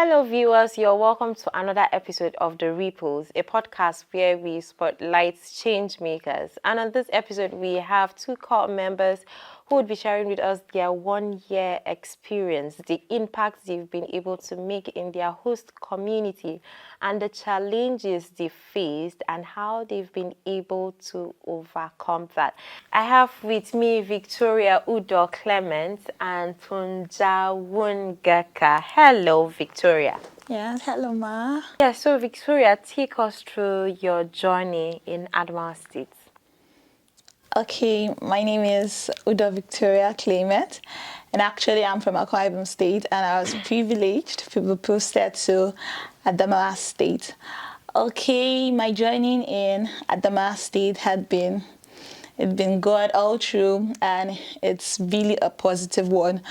Hello viewers, you're welcome to another episode of The Ripples, a podcast where we spotlight change makers. And on this episode, we have two Corp members who would be sharing with us their 1 year experience, the impact they've been able to make in their host community, and the challenges they faced and how they've been able to overcome that. I have with me Victoria Udo Clement and Tunja Wungaka. Hello, Victoria. Yeah, hello, Ma. Yeah, so Victoria, take us through your journey in Adamawa State. Okay, my name is Udo Victoria Clement, and actually I'm from Akwa Ibom State, and I was privileged to be posted to Adamawa State. Okay, my journey in Adamawa State it's been good all through, and it's really a positive one.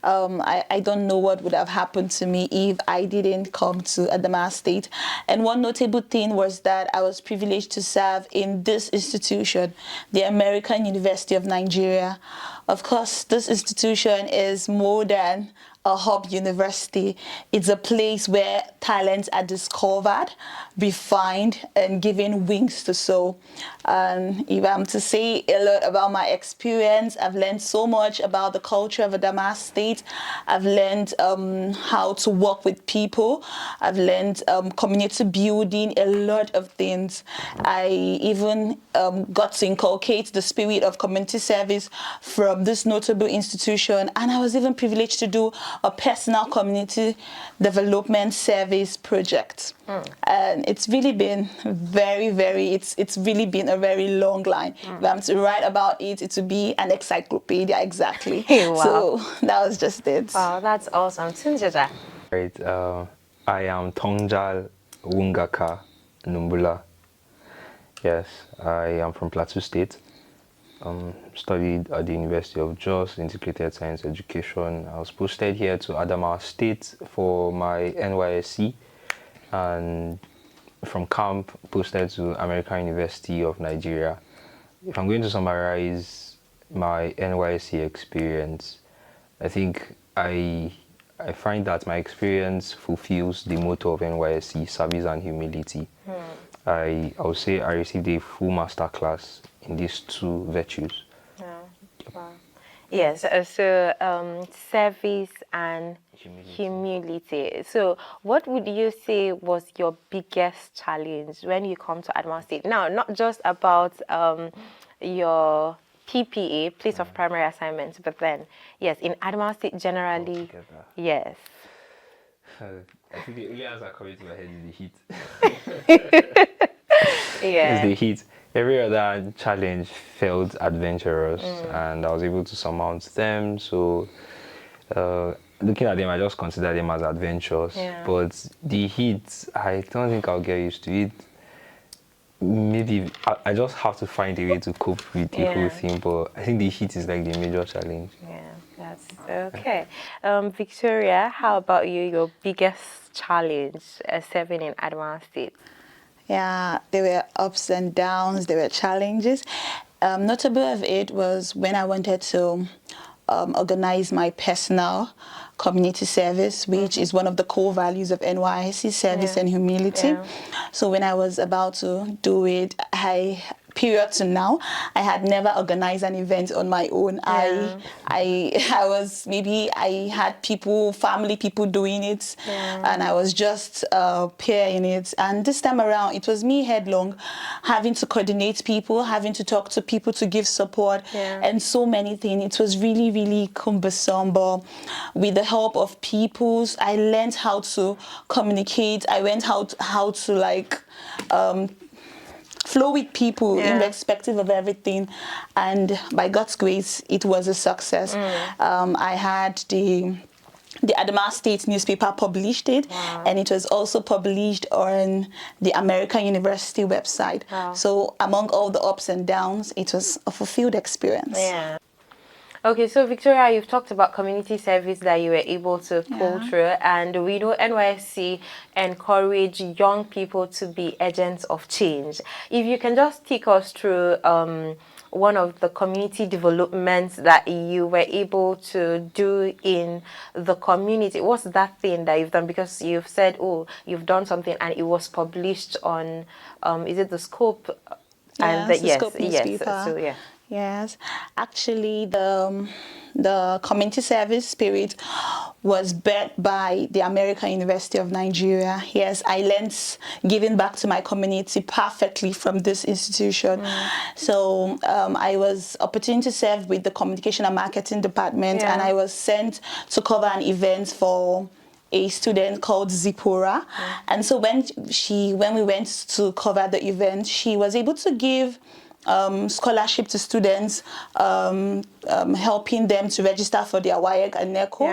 I don't know what would have happened to me if I didn't come to Adamawa State. And one notable thing was that I was privileged to serve in this institution, the American University of Nigeria. Of course, this institution is more than a hub university. It's a place where talents are discovered, refined, and given wings to soar. If I'm to say a lot about my experience, I've learned so much about the culture of Adamawa State. I've learned how to work with people. I've learned community building, a lot of things. I even got to inculcate the spirit of community service from this notable institution, and I was even privileged to do a personal community development service project. And it's really been it's really been a very long line. If I'm to write about it, it would be an encyclopedia, exactly. Wow. So that was just it. Wow, that's awesome. Tunjaja. Right, I am Tongjal Wungaka Numbula. Yes, I am from Plateau State. Studied at the University of Jos, Integrated Science Education. I was posted here to Adamawa State for my NYSC, and from camp posted to American University of Nigeria. If I'm going to summarize my NYSC experience, I think I find that my experience fulfills the motto of NYSC, service and humility. I would say I received a full masterclass in these two virtues. Wow. Yes, so service and humility. So what would you say was your biggest challenge when you come to Adamawa State? Now, not just about your PPA, place of primary assignment, but then, yes, in Adamawa State generally, yes. I think the only answer coming to my head is the heat. Yeah. It's the heat. Every other challenge felt adventurous, and I was able to surmount them. So, looking at them, I just consider them as adventures. Yeah. But the heat, I don't think I'll get used to it. Maybe I just have to find a way to cope with the whole thing. But I think the heat is like the major challenge. Yeah, that's okay. Victoria, how about you? Your biggest challenge serving in Adamawa State? Yeah, there were ups and downs, there were challenges. Notable of it was when I wanted to organize my personal community service, which is one of the core values of NYSC, service and humility. Yeah. So when I was about to do it, period to now, I had never organized an event on my own. Yeah. I had family people doing it, and I was just peer in it. And this time around, it was me headlong, having to coordinate people, having to talk to people to give support, and so many things. It was really, really cumbersome, but with the help of people, I learned how to communicate. I learned how to flow with people irrespective of everything, and by God's grace it was a success. I had the Adamawa State newspaper published it, and it was also published on the American University website. So among all the ups and downs, it was a fulfilled experience. Okay, so Victoria, you've talked about community service that you were able to pull through, and we know NYSC encourage young people to be agents of change. If you can just take us through one of the community developments that you were able to do in the community? What's that thing that you've done? Because you've said, oh, you've done something and it was published on, is it the Scope? And Yes, the yes, Scope yes. newspaper. So yeah. Yes, actually, the community service spirit was birthed by the American University of Nigeria. Yes, I learned giving back to my community perfectly from this institution. So I was opportunity to serve with the communication and marketing department, and I was sent to cover an event for a student called Zipporah. And so when we went to cover the event, she was able to give scholarship to students, helping them to register for their WAEC and NECO.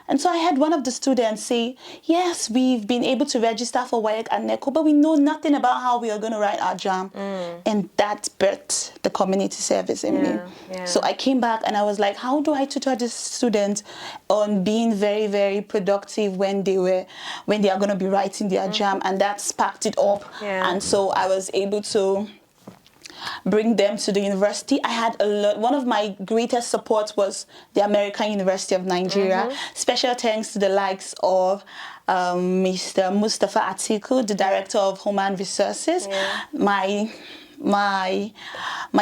And so I had one of the students say, yes, we've been able to register for WAEC and NECO, but we know nothing about how we are going to write our JAM. And that birthed the community service in me. So I came back and I was like, how do I tutor this student on being very, very productive when they are going to be writing their JAM? And that sparked it up. And so I was able to bring them to the university. I had a lot. One of my greatest supports was the American University of Nigeria. Special thanks to the likes of Mr. Mustafa Atiku, the Director of Human Resources, my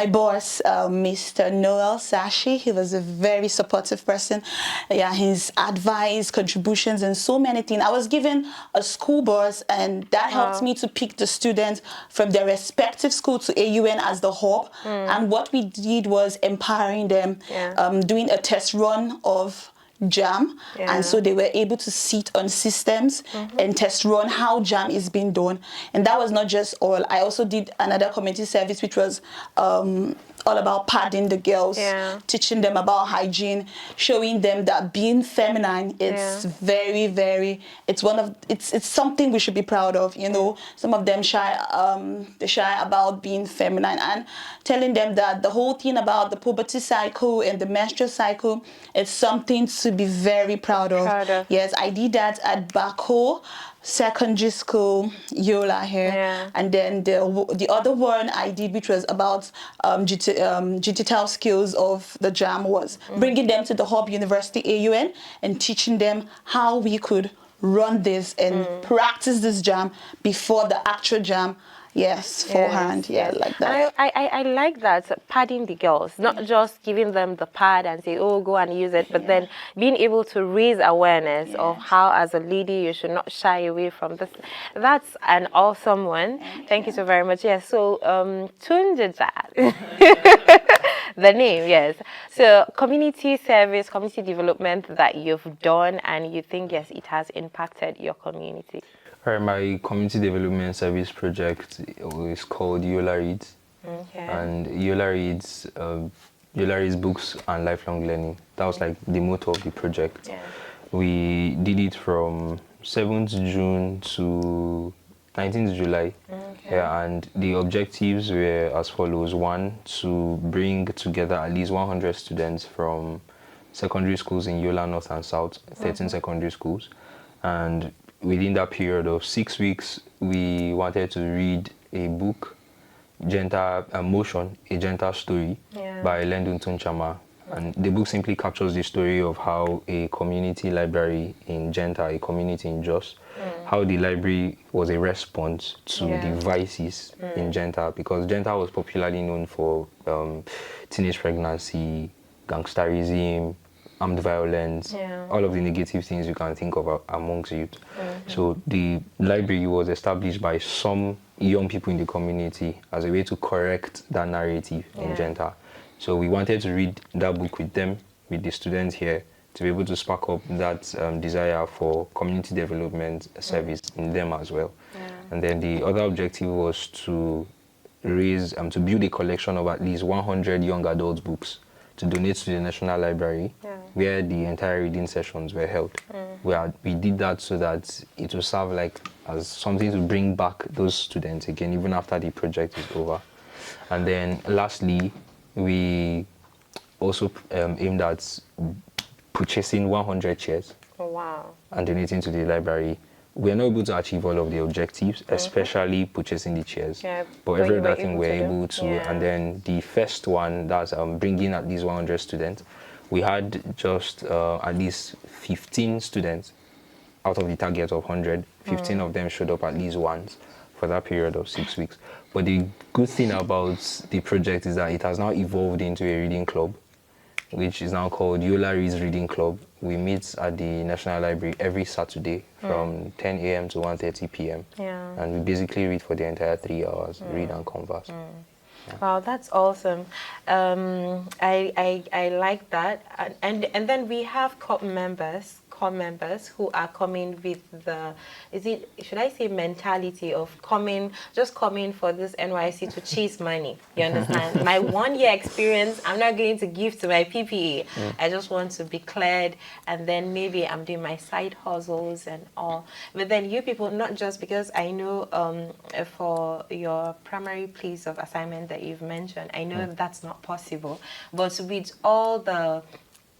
boss, Mr. Noel Sashi. He was a very supportive person. His advice, contributions, and so many things. I was given a school bus, and that helped me to pick the students from their respective school to AUN as the hub. And what we did was empowering them, doing a test run of JAM, and so they were able to sit on systems and test run how JAM is being done. And that was not just all. I also did another community service which was all about padding the girls, teaching them about hygiene, showing them that being feminine is very, very, it's something we should be proud of. You know, some of them they shy about being feminine, and telling them that the whole thing about the puberty cycle and the menstrual cycle is something to be very proud of. Yes, I did that at Bako Secondary School, Yola here, and then the other one I did, which was about digital skills of the JAM, was bringing them to the Hub University AUN and teaching them how we could run this and practice this JAM before the actual JAM. Yes, forehand, like that. And I like that, padding the girls, not just giving them the pad and say, oh, go and use it, but then being able to raise awareness of how, as a lady, you should not shy away from this. That's an awesome one. Thank you so very much. Yes, so Tunjajat, the name, yes. So community service, community development that you've done, and you think, yes, it has impacted your community. My community development service project is called Yola Reads, and Yola Reads books and lifelong learning. That was like the motto of the project. We did it from 7th June to 19th July, and the objectives were as follows: one, to bring together at least 100 students from secondary schools in Yola North and South, 13 secondary schools, and within that period of 6 weeks, we wanted to read a book, Genta Motion, a Genta Story by Lendun Tunchama. And the book simply captures the story of how a community library in Genta, a community in Jos, how the library was a response to the vices in Genta, because Genta was popularly known for teenage pregnancy, gangsterism, armed violence, all of the negative things you can think of amongst youth. So the library was established by some young people in the community as a way to correct that narrative in Genta. So we wanted to read that book with them, with the students here, to be able to spark up that desire for community development service in them as well. And then the other objective was to raise, to build a collection of at least 100 young adult books to donate to the National Library, where the entire reading sessions were held. We did that so that it will serve like as something to bring back those students again, even after the project is over. And then lastly, we also aimed at purchasing 100 chairs and donating to the library we're not able to achieve all of the objectives, especially purchasing the chairs. Yeah, but but every you were other thing able we're to do. able to. Yeah. And then the first one, that's bringing at least 100 students. We had just at least 15 students out of the target of 100. 15 of them showed up at least once for that period of 6 weeks. But the good thing about the project is that it has now evolved into a reading club, which is now called Yola Reads Reading Club. We meet at the National Library every Saturday from 10 a.m. to 1:30 p.m. Yeah. And we basically read for the entire 3 hours, read and converse. Wow, that's awesome. I like that, and then we have Corp members who are coming with the, should I say, mentality of just coming for this NYSC to chase money. You understand? My 1 year experience, I'm not going to give to my PPA. I just want to be cleared, and then maybe I'm doing my side hustles and all. But then you people, not just because I know for your primary place of assignment that you've mentioned, I know that's not possible, but with all the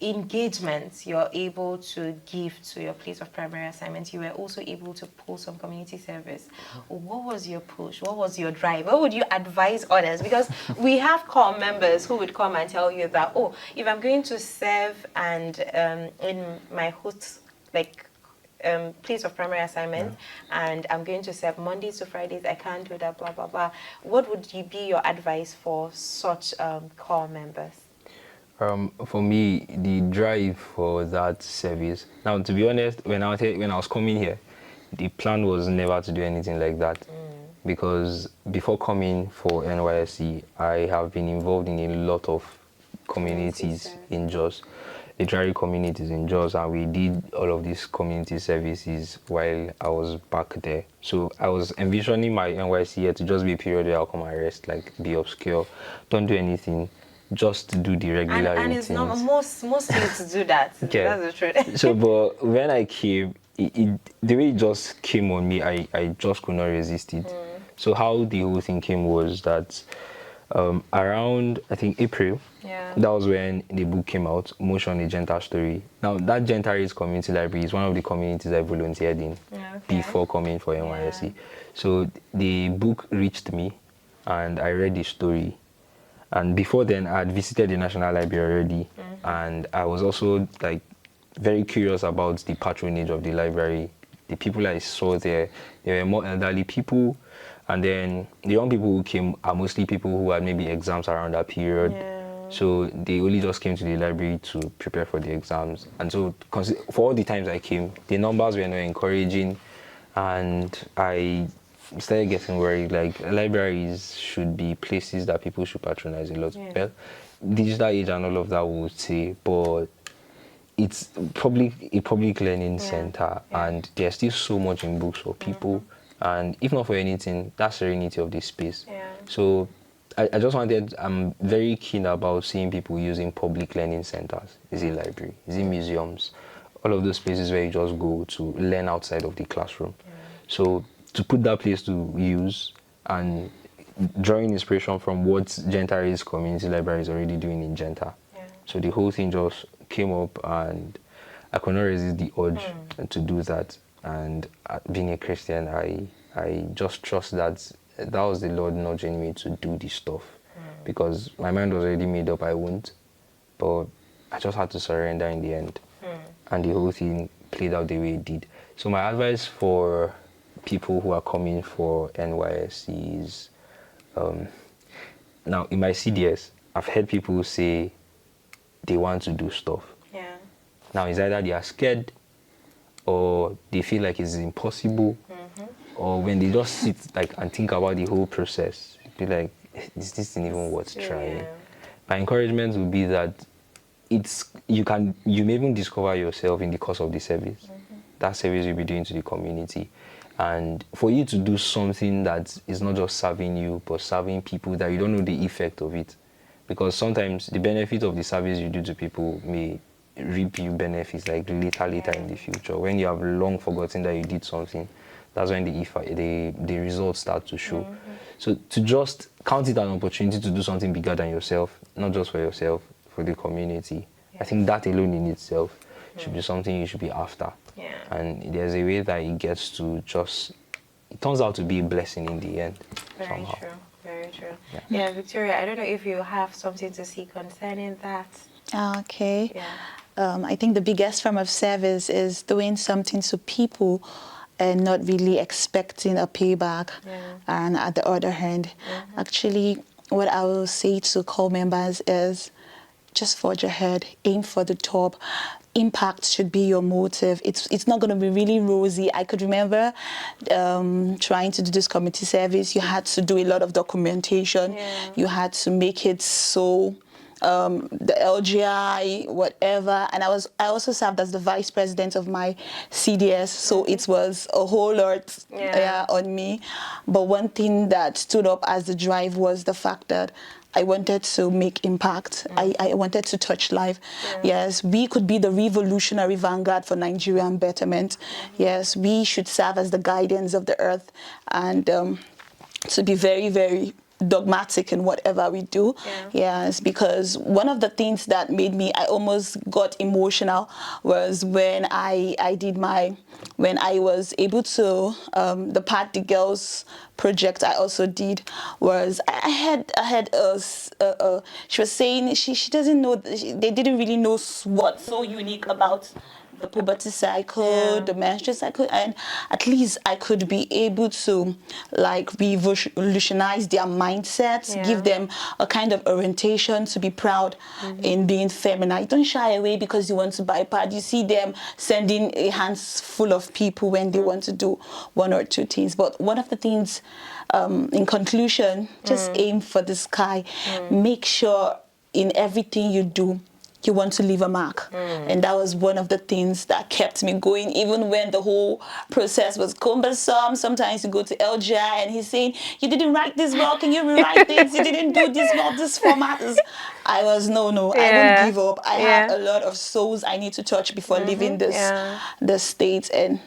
engagements you're able to give to your place of primary assignment, you were also able to pull some community service. What was your push? What was your drive? What would you advise others? Because we have core members who would come and tell you that, oh, if I'm going to serve and in my host, place of primary assignment, and I'm going to serve Mondays to Fridays, I can't do that, blah, blah, blah. What would be your advice for such core members? For me, the drive for that service. Now, to be honest, when I was coming here, the plan was never to do anything like that. Because before coming for NYSC, I have been involved in a lot of communities in Jos, literary communities in Jos, and we did all of these community services while I was back there. So I was envisioning my NYSC year to just be a period where I'll come and rest, like be obscure, don't do anything, just do the regular and routines. It's not most youths do that. Okay. That's the truth. So, but when I came, the way it just came on me, I just could not resist it. So how the whole thing came was that around, I think, April, that was when the book came out, Motion, a Genta Story. Now, that Genta Reads Community Library is one of the communities I volunteered in before coming for NYSC. So the book reached me, and I read the story. And before then, I had visited the National Library already, and I was also very curious about the patronage of the library. The people I saw there, they were more elderly people, and then the young people who came are mostly people who had maybe exams around that period. So they only just came to the library to prepare for the exams. And so for all the times I came, the numbers were not encouraging, and I started getting worried. Libraries should be places that people should patronize a lot. Well, digital age and all of that would say, but it's a public learning center, and there's still so much in books for people, and if not for anything, that serenity of this space. So I just I'm very keen about seeing people using public learning centers. Is it library? Is it museums? All of those places where you just go to learn outside of the classroom. So to put that place to use and drawing inspiration from what Genta Reads Community Library is already doing in Genta. So the whole thing just came up, and I could not resist the urge to do that. And being a Christian, I just trust that was the Lord nudging me to do this stuff, because my mind was already made up I wouldn't, but I just had to surrender in the end, and the whole thing played out the way it did. So my advice for people who are coming for NYSC is, now in my CDS, I've heard people say they want to do stuff. Now it's either they are scared, or they feel like it's impossible, or when they just sit and think about the whole process, be like, is this thing even worth trying? My encouragement would be that you may even discover yourself in the course of the service. That service you'll be doing to the community. And for you to do something that is not just serving you, but serving people that you don't know the effect of it. Because sometimes the benefit of the service you do to people may reap you benefits later in the future. When you have long forgotten that you did something, that's when the results start to show. So to just count it an opportunity to do something bigger than yourself, not just for yourself, for the community. I think that alone in itself It should be something you should be after. Yeah. And there's a way that it gets to just, it turns out to be a blessing in the end. Very somehow. true. Very true. Yeah. Yeah, Victoria, I don't know if you have something to say concerning that. Okay. Yeah. I think the biggest form of service is doing something to people and not really expecting a payback. Yeah. And at the other hand, actually, what I will say to Corp members is just forge ahead, aim for the top. Impact should be your motive. It's not going to be really rosy. I could remember trying to do this community service. You had to do a lot of documentation. Yeah. You had to make it so the LGI, whatever. And I also served as the vice president of my CDS, so it was a whole lot on me. But one thing that stood up as the drive was the fact that I wanted to make impact. I wanted to touch life. Yes, we could be the revolutionary vanguard for Nigerian betterment. Yes, we should serve as the guardians of the earth and to be very, very dogmatic in whatever we do. Yes, because one of the things that made me, I almost got emotional was when I was able to, the Part the Girls project I also did was, I had she was saying she doesn't know, they didn't really know what's so unique about the puberty cycle, the menstrual cycle, and at least I could be able to like revolutionize their mindsets, give them a kind of orientation to be proud in being feminine. Don't shy away because you want to buy pad. You see them sending a hands full of people when they want to do one or two things. But one of the things, in conclusion, just aim for the sky. Make sure in everything you do, you want to leave a mark. And that was one of the things that kept me going, even when the whole process was cumbersome. Sometimes you go to LGI and he's saying, you didn't write this well, can you rewrite this? You didn't do this well, this format is... I was, no, I won't give up. I have a lot of souls I need to touch before leaving the state, and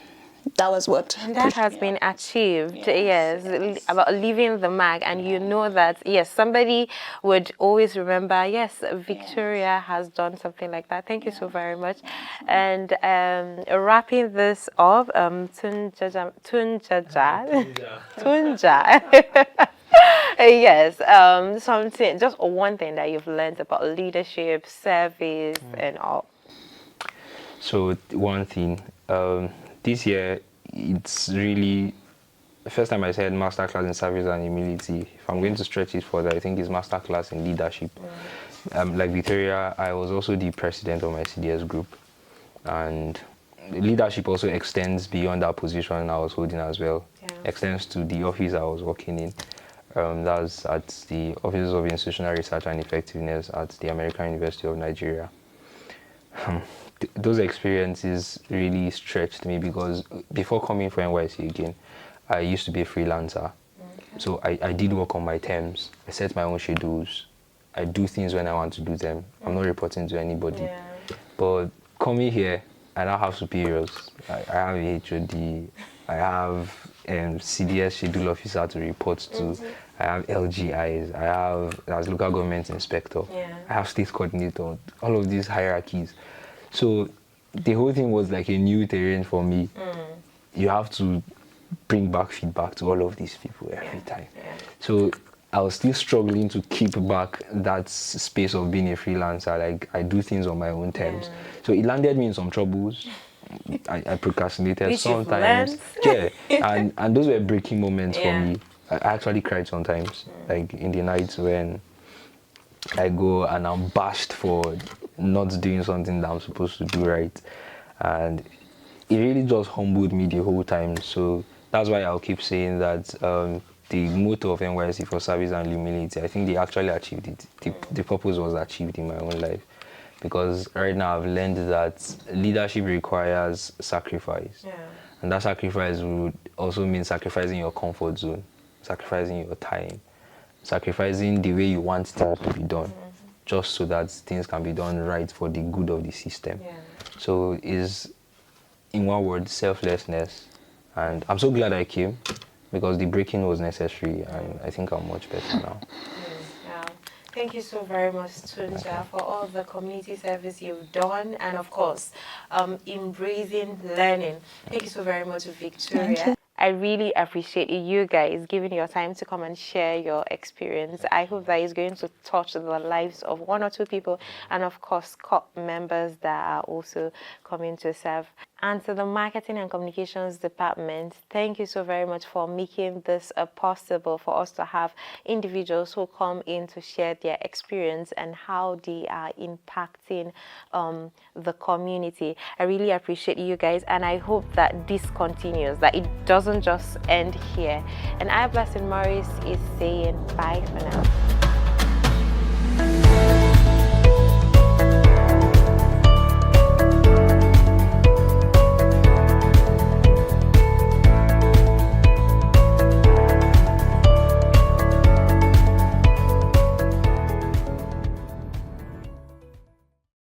that was what. And that has been achieved, yes, about leaving the mark. And you know that, yes, somebody would always remember, yes, Victoria has done something like that. Thank you so very much. And wrapping this up, Tunja. Yes, something, just one thing that you've learned about leadership, service, and all. So one thing, this year, it's really the first time I said masterclass in service and humility. If I'm going to stretch it further, I think it's masterclass in leadership. Like Victoria, I was also the president of my CDS group, and leadership also extends beyond that position I was holding as well. Extends to the office I was working in. That's at the Office of Institutional Research and Effectiveness at the American University of Nigeria. Those experiences really stretched me because before coming for NYSC again, I used to be a freelancer. So I did work on my terms. I set my own schedules. I do things when I want to do them. I'm not reporting to anybody. But coming here, I now have superiors. I have a HOD. I have CDS schedule officer to report to. I have LGIs. I have as local government inspector. I have state coordinator. All of these hierarchies. So the whole thing was like a new terrain for me. You have to bring back feedback to all of these people every time. So I was still struggling to keep back that space of being a freelancer. Like I do things on my own terms. So it landed me in some troubles. I procrastinated Which sometimes. And those were breaking moments for me. I actually cried sometimes, like in the nights when I go and I'm bashed for not doing something that I'm supposed to do right. And it really just humbled me the whole time. So that's why I'll keep saying that the motto of NYSC for service and humility, I think they actually achieved it. The purpose was achieved in my own life. Because right now I've learned that leadership requires sacrifice. And that sacrifice would also mean sacrificing your comfort zone, sacrificing your time, sacrificing the way you want things to be done, just so that things can be done right for the good of the system. So is, in one word, selflessness. And I'm so glad I came because the breaking was necessary, and I think I'm much better now. Thank you so very much, Tunja, for all the community service you've done and, of course, embracing learning. Thank you so very much, Victoria. Thank you. I really appreciate you guys giving your time to come and share your experience. I hope that is going to touch the lives of one or two people and, of course, Corp members that are also coming to serve. And to the Marketing and Communications Department, thank you so very much for making this possible for us to have individuals who come in to share their experience and how they are impacting the community. I really appreciate you guys, and I hope that this continues, that it doesn't just end here. And I, Blessing Morris, is saying bye for now.